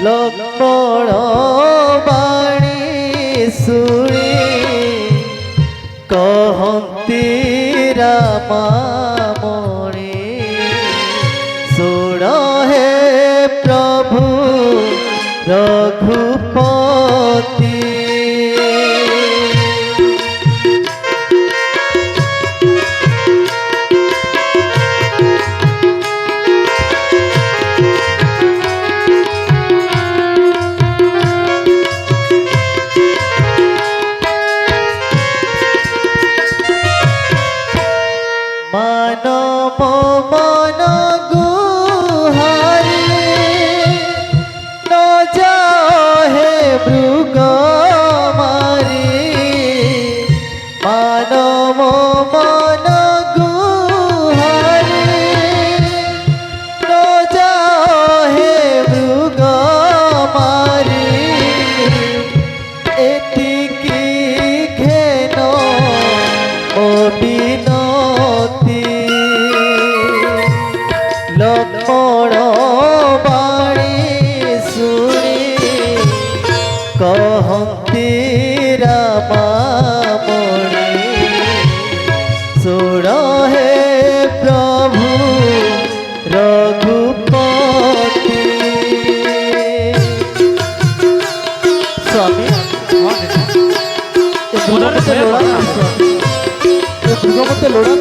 लक्ष्मण बाणी सुनी कहती रामामणि सुन हे प्रभु रघुपति मानव मन गुहारी न जाओ हे मृग मारी मानव मन गुहारी न जाओ हे मृग मारी एतिकी घेन मोबिनती लक्ष्मण बाणी सुनी कहती रामामणि सुन हे प्रभु रघुपति स्वामी मत लोड़ा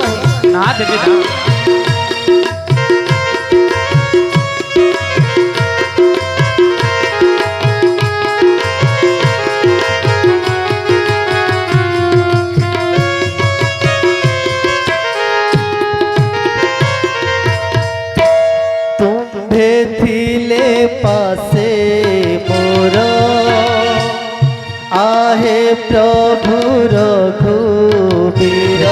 ना देवे तुम्भे थिले पासे मोर आहे प्रभु रघुबीर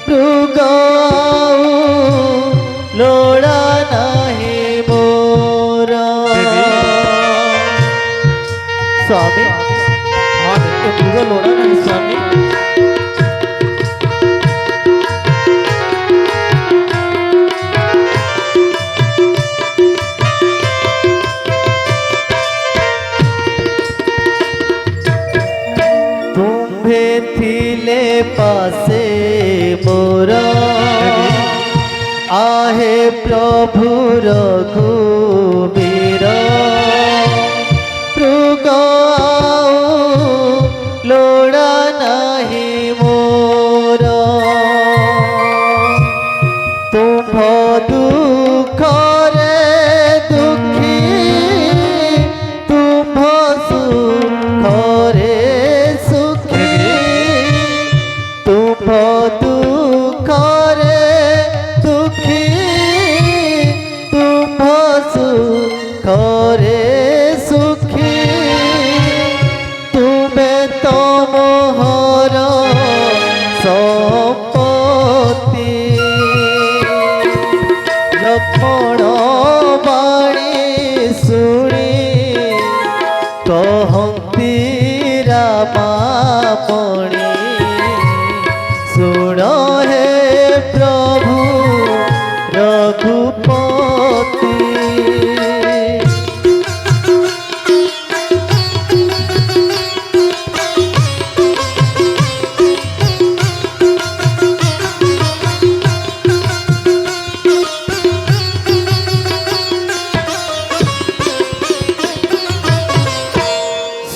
मृग लोड़ा नाही मोर स्वामी मृग लोड़ा नहीं स्वामी तुम्भे थिले पासे मोर आहे प्रभु रघुबीर मृग लोड़ा नाही मोर तुम्भ दुख रे दुखी तुम्भ सुख रे तुम्भ दुख रे दुखी तुम्भ सुख रे सुखी तुम्हें तो मोहर संपत्ति लक्ष्मण बाणी सुनी कहती रामामणि सुन हे प्रभु रघुपति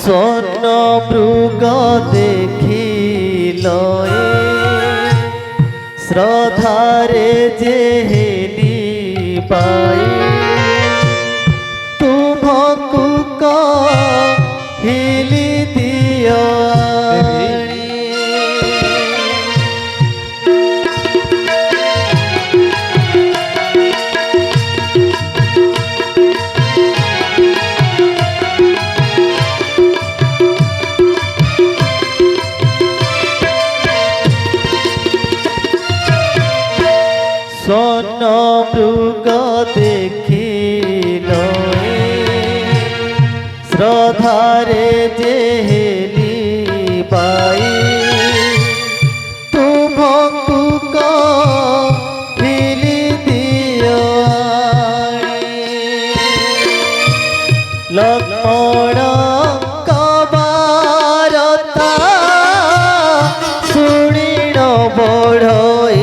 स्वर्ण मृग देखिल श्रद्धारे जेहेली पाई तुम्हकु कहिली दिया स्वर्ण मृग देखिल শ্রদ্ধারে যে হেলি পাই তুমকু কহিলি দিও আনি। লক্ষ্মণ কবারতা শুনিণ বড়ই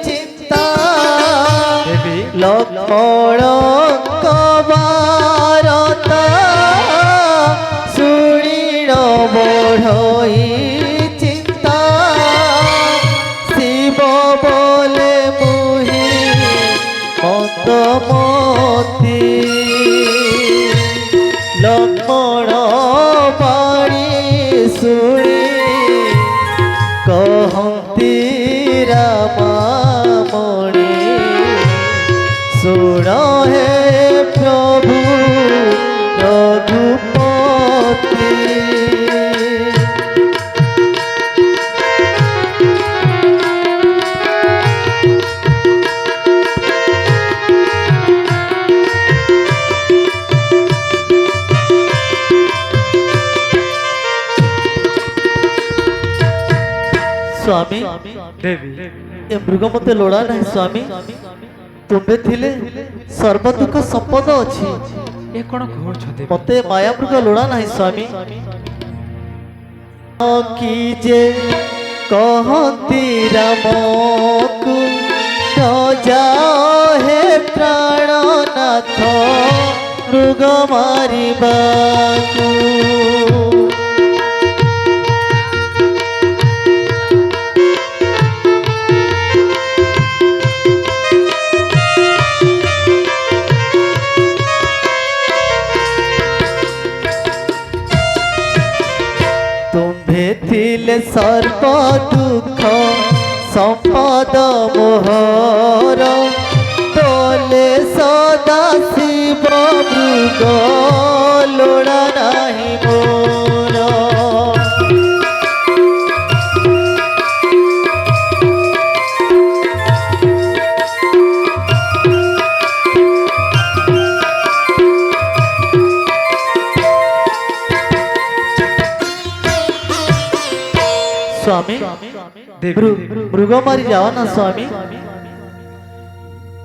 চিন্তা। লক্ষ্মণ কবারতা শুনিণ বড়ই চিন্তা। শিব বলে মুহি মন্দমতি। লক্ষ্মণ বাণী শুনি কহନ୍ତି রামামণি। শুণ হে প্রভু রঘুপতি। स्वामी देवी ए मृग मते लोड़ा नहीं स्वामी। तुम्हें थिले सर्व दुख संपद अछि। ए कोन कहछ देवी मते माया मृग लोड़ा नहीं स्वामी। की जे कहती रामकु न जाओ हे प्राणनाथ मृग मारिबाकु। तुम्भे थिले सर्व दुख संपद मोहर। बोले सदा शिव मृग लोड़ा नहीं मोर। स्वामी देवी मृग मारी जाओ ना स्वामी।